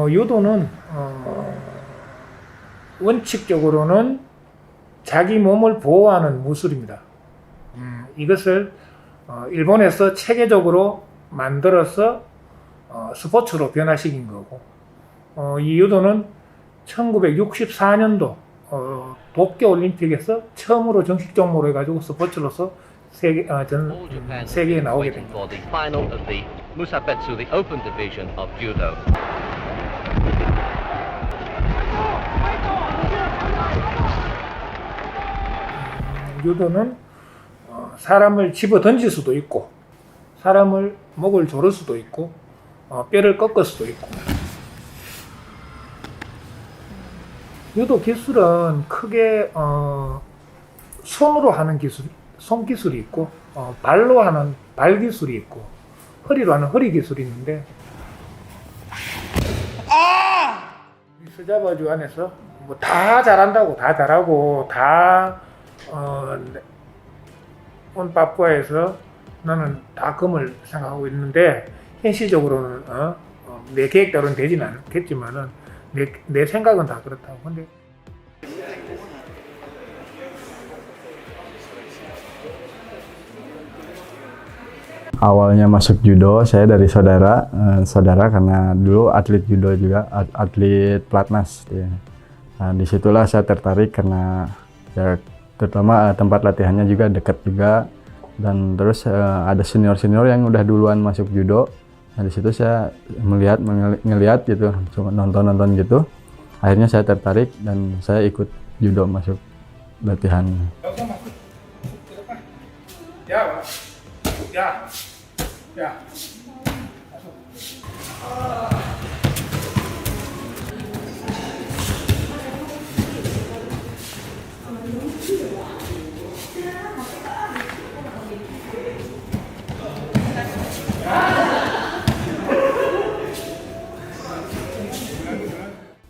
유도는 원칙적으로는 자기 몸을 보호하는 무술입니다. 이것을 일본에서 체계적으로 만들어서 스포츠로 변화시킨 거고, 이 유도는 1964년도 도쿄올림픽에서 처음으로 정식 종목으로 해가지고 스포츠로서 세계에 나오게 됩니다. 유도는 사람을 집어 던질 수도 있고, 사람을 목을 조를 수도 있고, 뼈를 꺾을 수도 있고. 유도 기술은 크게 손으로 하는 기술, 손 기술이 있고, 발로 하는 발 기술이 있고, 허리로 하는 허리 기술이 있는데, 스자바주 안에서 뭐 다 잘한다고, 다 잘하고, 다 온 파푸아에서 나는 다 금을 생각하고 있는데, 현실적으로는 내 계획대로는 되지는 않겠지만은 내 생각은 다 그렇다고. 근데 awalnya masuk judo saya dari saudara karena dulu atlet judo juga, atlet pelatnas ya. Nah, disitulah saya tertarik karena ya terutama tempat latihannya juga dekat juga, dan terus ada senior yang udah duluan masuk judo. Nah, di situ saya ngelihat gitu, cuma nonton gitu. Akhirnya saya tertarik dan saya ikut judo masuk latihan. Ya.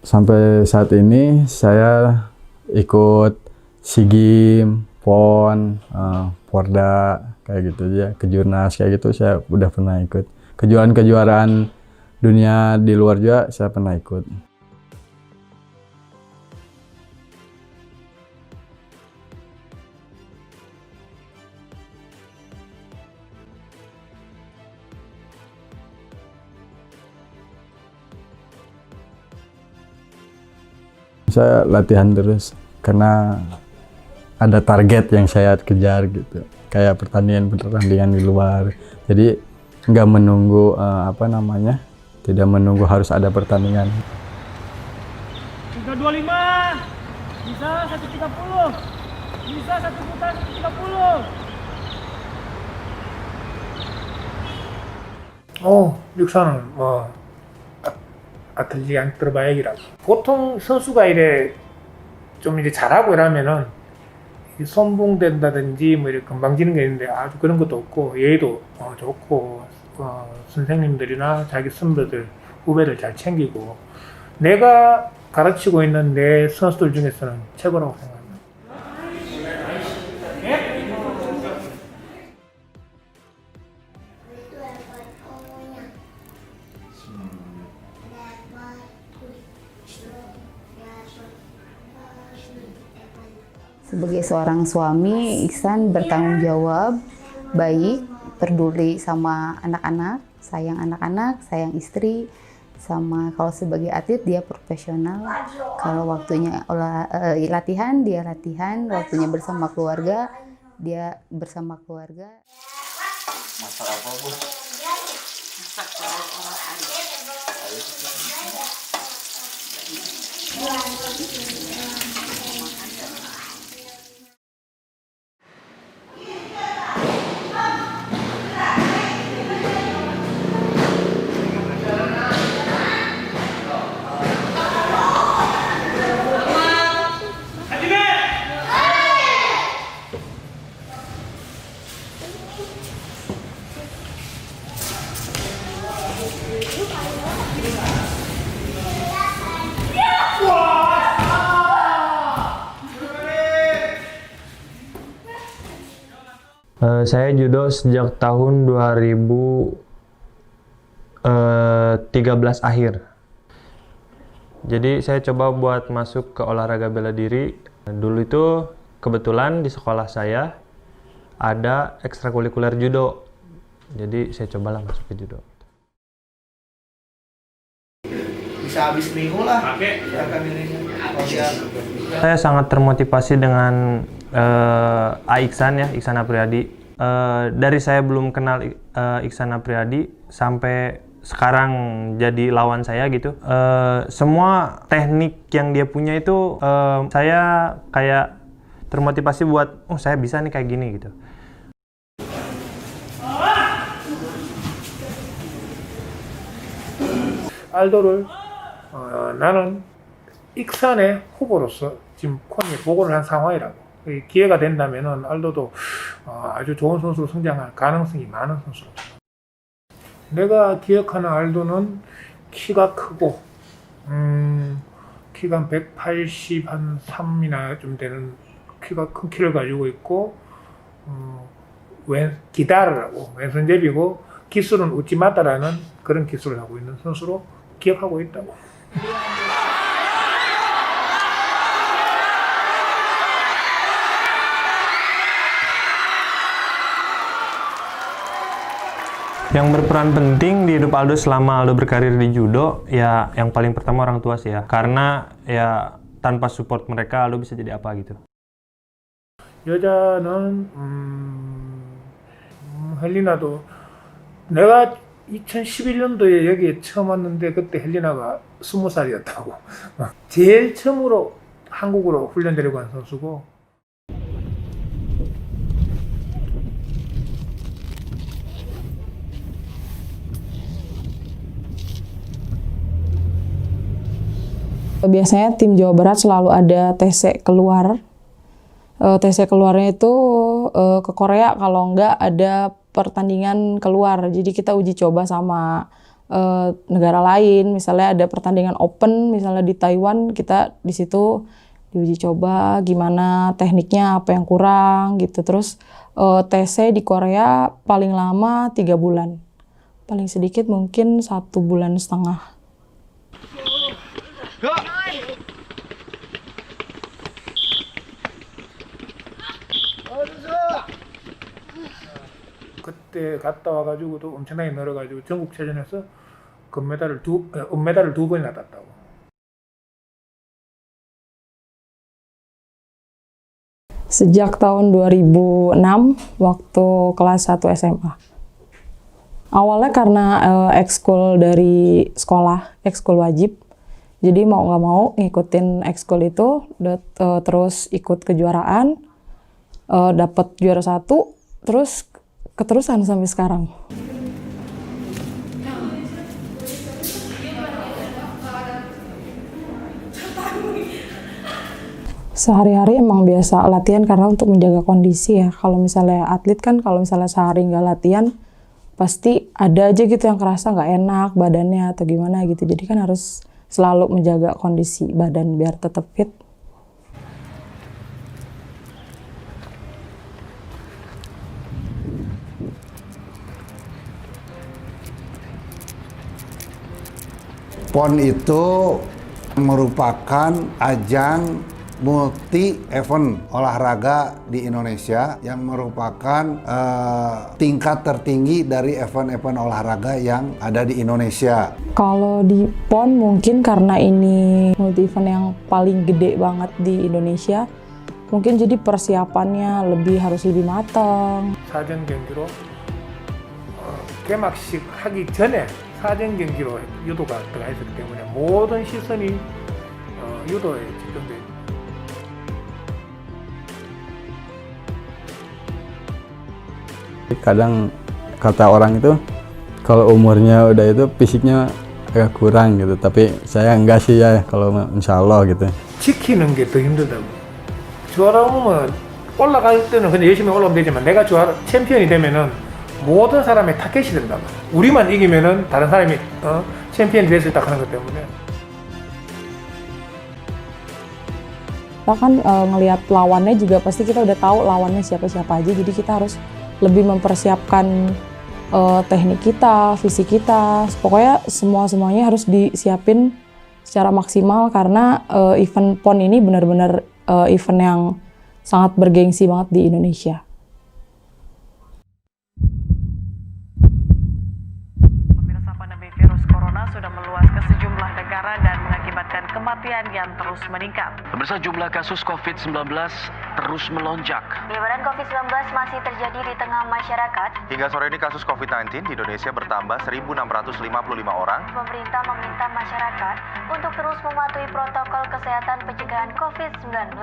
Sampai saat ini saya ikut SEA Games, PON, Porda kayak gitu ya, Kejurnas kayak gitu saya udah pernah ikut. Kejuaraan dunia di luar juga saya pernah ikut. Saya latihan terus karena ada target yang saya kejar gitu, kayak pertandingan di luar. Jadi nggak menunggu tidak menunggu harus ada pertandingan. 325 bisa 130, bisa 1 putar 130. 육사는 뭐 아틀레틱 양 들어봐야기라고. 보통 선수가 좀 잘하고 이러면은 손붕된다든지 뭐 이렇게 건방지는 게 있는데 아주 그런 것도 없고, 예의도 좋고, 선생님들이나 자기 선배들, 후배들 잘 챙기고, 내가 가르치고 있는 내 선수들 중에서는 최고라고 생각합니다. Sebagai seorang suami, Iksan bertanggung jawab, baik, peduli sama anak-anak, sayang istri, sama kalau sebagai atlet dia profesional. Kalau waktunya latihan, dia latihan, waktunya bersama keluarga, dia bersama keluarga. Masak apa, Bu? Masak Saya judo sejak tahun 2013 akhir. Jadi saya coba buat masuk ke olahraga bela diri. Dulu itu kebetulan di sekolah saya ada ekstrakurikuler judo. Jadi saya cobalah masuk ke judo. Bisa habis minggu lah. Silakan ini. Saya sangat termotivasi dengan Iksan ya, Iksan Apriyadi. Dari saya belum kenal Iksan Apriyadi sampai sekarang jadi lawan saya gitu. Semua teknik yang dia punya itu saya kayak termotivasi buat, oh saya bisa nih kayak gini gitu. 알도를 나는 익산의 후보로서 지금 코니에 보고를 한 상황이라고. 기회가 된다면은 알도도 아주 좋은 선수로 성장할 가능성이 많은 선수라고. 내가 기억하는 알도는 키가 크고 키가 183이나 좀 되는 키가 큰 키를 가지고 있고 기다르라고 왼손잡이고 기술은 우찌마다라는 그런 기술을 하고 있는 선수로 기억하고 있다고. Yang berperan penting di hidup Aldo selama Aldo berkarir di judo, ya yang paling pertama orang tua sih ya. Karena ya tanpa support mereka Aldo bisa jadi apa gitu. 여자는 헬리나도 내가 2011년도에 여기에 처음 왔는데 그때 헬리나가 20살이었다고. 제일 처음으로 한국으로 훈련 데리고 간 선수고. Biasanya tim Jawa Barat selalu ada TC keluar. TC keluarnya itu ke Korea, kalau enggak ada pertandingan keluar. Jadi kita uji coba sama negara lain. Misalnya ada pertandingan open, misalnya di Taiwan, kita di situ diuji coba gimana tekniknya, apa yang kurang gitu. Terus TC di Korea paling lama 3 bulan. Paling sedikit mungkin 1,5 bulan. 그때 갔다 와가지고도 엄청나게 늘어가지고 전국체전에서 은메달을 2번이나 땄다고. Sejak tahun 2006 waktu kelas 1 SMA. Awalnya karena ekskul dari sekolah, ekskul wajib. Jadi mau nggak mau ngikutin ekskul itu, terus ikut kejuaraan, dapat juara 1, terus keterusan sampai sekarang. Sehari-hari emang biasa latihan karena untuk menjaga kondisi ya. Kalau misalnya atlet kan, kalau misalnya sehari nggak latihan, pasti ada aja gitu yang kerasa nggak enak badannya atau gimana gitu. Jadi kan harus selalu menjaga kondisi badan biar tetap fit. PON itu merupakan ajang multi event olahraga di Indonesia yang merupakan tingkat tertinggi dari event-event olahraga yang ada di Indonesia. Kalau di PON mungkin karena ini multi event yang paling gede banget di Indonesia, mungkin jadi persiapannya harus lebih matang. 사전 경기로 개막식 하기 전에 사전 경기로 유도가 들어가 있었기 때문에 모든 시선이 유도에 집중돼 있습니다. Kadang kata orang itu kalau umurnya udah itu fisiknya agak kurang gitu, tapi saya enggak sih ya, kalau insya Allah gitu. 지키는 게 더 힘들다고. 주하라면 올라갈 때는 그냥 열심히 올라오면 되지만 내가 챔피언이 되면은 모든 사람의 타겟이 된다고. 우리만 이기면은 다른 사람이 챔피언이 될 수 있다 하는 것 때문에. Kita kan ngelihat lawannya juga pasti kita udah tahu lawannya siapa-siapa aja, jadi kita harus lebih mempersiapkan teknik kita, fisik kita, pokoknya semuanya harus disiapin secara maksimal karena event PON ini benar-benar event yang sangat bergengsi banget di Indonesia. Pemirsa, pandemi virus corona sudah meluas ke sejumlah negara dan mengakibatkan kematian yang terus meningkat. Pemirsa, jumlah kasus COVID-19 terus melonjak. Penyebaran COVID-19 masih terjadi di tengah masyarakat. Hingga sore ini kasus COVID-19 di Indonesia bertambah 1.655 orang. Pemerintah meminta masyarakat untuk terus mematuhi protokol kesehatan pencegahan COVID-19.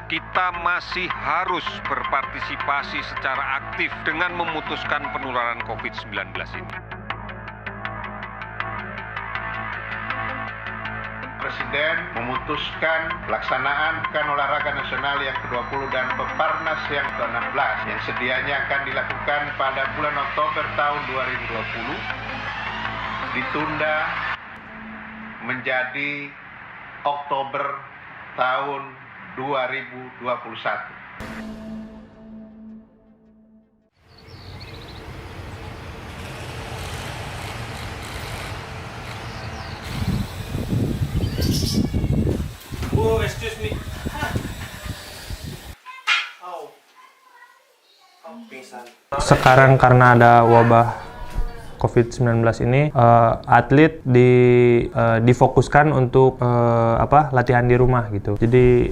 Kita masih harus berpartisipasi secara aktif dengan memutuskan penularan COVID-19 ini. Presiden memutuskan pelaksanaan Pekan Olahraga Nasional yang ke-20 dan Peparnas yang ke-16 yang sedianya akan dilakukan pada bulan Oktober tahun 2020 ditunda menjadi Oktober tahun 2021. Oh, excuse me. Sekarang karena ada wabah COVID-19 ini, atlet difokuskan untuk latihan di rumah gitu. Jadi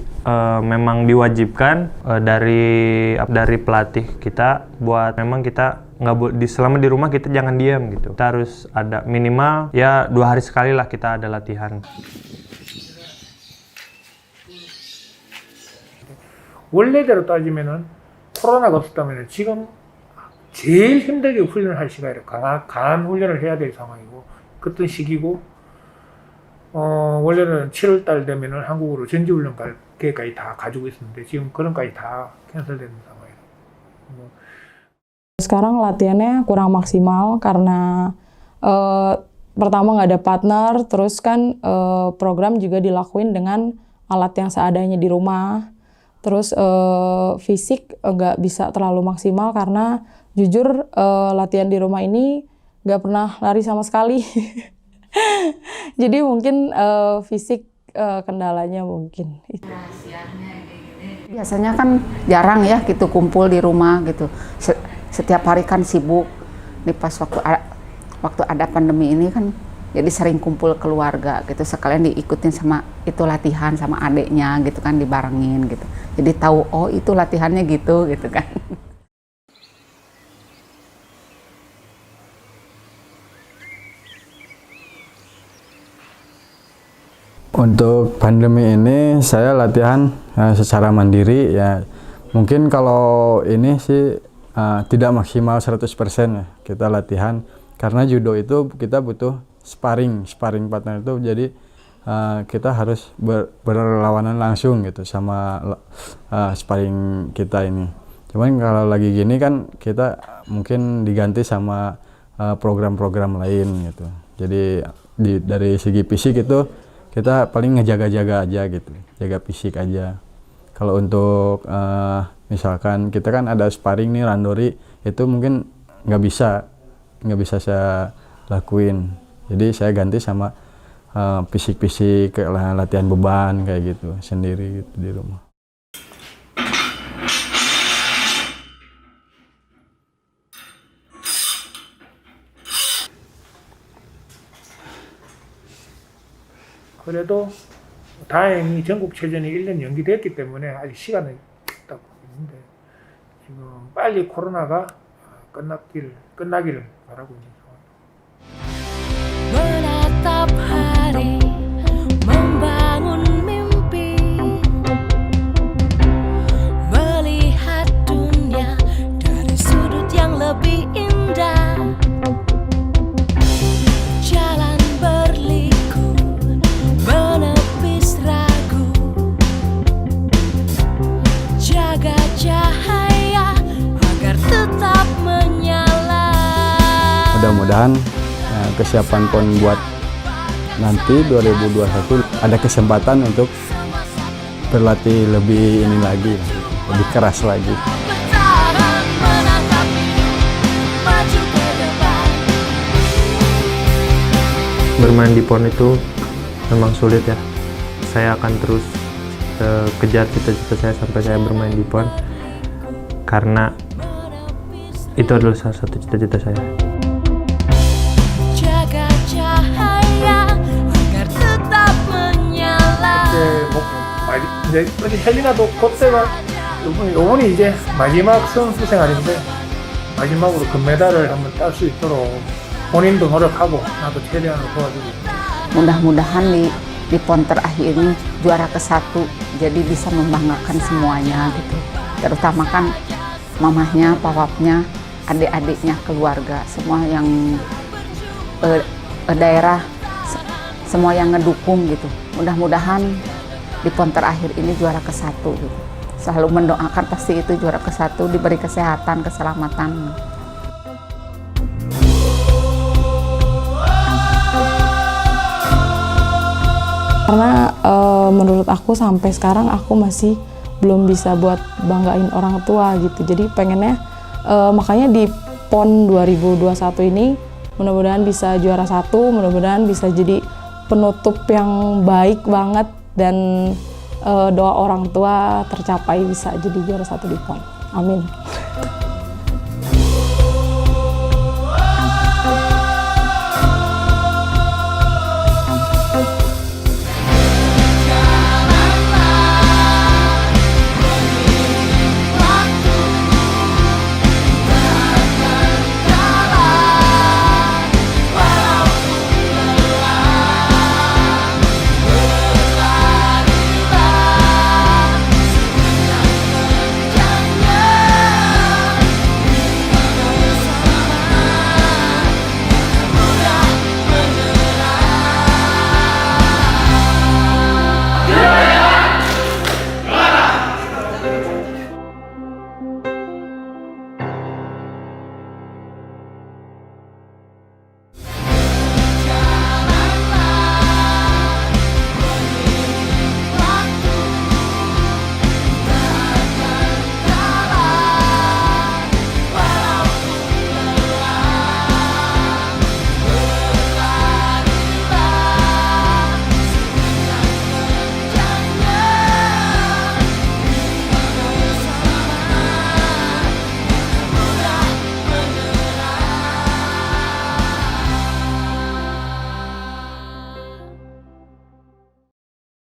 memang diwajibkan dari pelatih kita buat memang kita selama di rumah kita jangan diam gitu. Kita harus ada minimal ya 2 hari sekali lah kita ada latihan. 원래대로 따지면은 코로나가 없었다면 지금 제일 힘들게 훈련을 할 시간이에요. 강한 훈련을 해야 될 상황이고 그랬던 시기고 원래는 7월달 되면은 한국으로 전지훈련 갈 계획까지 다 가지고 있었는데 지금 그런까지 다 캔슬되는 상황이에요. Sekarang latihannya kurang maksimal karena pertama nggak ada partner, terus kan program juga dilakuin dengan alat yang seadanya di rumah. Terus fisik nggak bisa terlalu maksimal karena jujur latihan di rumah ini nggak pernah lari sama sekali. Jadi mungkin fisik kendalanya mungkin. Biasanya kan jarang ya gitu kumpul di rumah gitu. Setiap hari kan sibuk. Nih pas waktu ada pandemi ini kan jadi sering kumpul keluarga gitu, sekalian diikutin sama itu latihan sama adeknya gitu kan, dibarengin gitu. Jadi tahu oh itu latihannya gitu kan. Untuk pandemi ini saya latihan secara mandiri ya. Mungkin kalau ini sih tidak maksimal 100% ya kita latihan karena judo itu kita butuh sparring partner itu, jadi kita harus berlawanan langsung gitu sama sparring kita ini. Cuman kalau lagi gini kan kita mungkin diganti sama program-program lain gitu. Jadi dari segi fisik itu kita paling ngejaga-jaga aja gitu, jaga fisik aja. Kalau untuk misalkan kita kan ada sparring nih randori, itu mungkin nggak bisa saya lakuin. Jadi saya ganti sama fisik-fisik, latihan beban kayak gitu sendiri gitu di rumah. 그래도 다행히 전국체전이 1년 연기됐기 때문에 아직 시간은 딱 있는데 지금 빨리 코로나가 끝나기를 바라고 있는 menatap hari, membangun mimpi, melihat dunia dari sudut yang lebih indah, jalan berliku, menepis ragu, jaga cahaya agar tetap menyala. Mudah-mudahan kesiapan PON buat nanti 2021 ada kesempatan untuk berlatih lebih ini lagi, lebih keras lagi. Bermain di PON itu memang sulit ya. Saya akan terus kejar cita-cita saya sampai saya bermain di PON, karena itu adalah salah satu cita-cita saya. Jaga cahaya agar tetap menyala. 이제 헬리나도 그때가 요번이 이제 마지막 선수 생활인데 마지막으로 금메달을 한번 딸 수 있도록 본인도 노력하고 나도 최대한으로 도와주고. Mudah-mudahan di PON terakhir ini juara ke-1, jadi bisa membanggakan semuanya gitu. Terutama kan mamahnya, papapnya, adik-adiknya, keluarga, semua yang daerah, semua yang ngedukung gitu. Mudah-mudahan di PON terakhir ini juara ke-1 gitu. Selalu mendoakan pasti itu juara ke-1, diberi kesehatan, keselamatan. Karena menurut aku sampai sekarang aku masih belum bisa buat banggain orang tua gitu. Jadi pengennya makanya di PON 2021 ini mudah-mudahan bisa juara 1, mudah-mudahan bisa jadi penutup yang baik banget dan doa orang tua tercapai bisa jadi juara 1 di PON. Amin.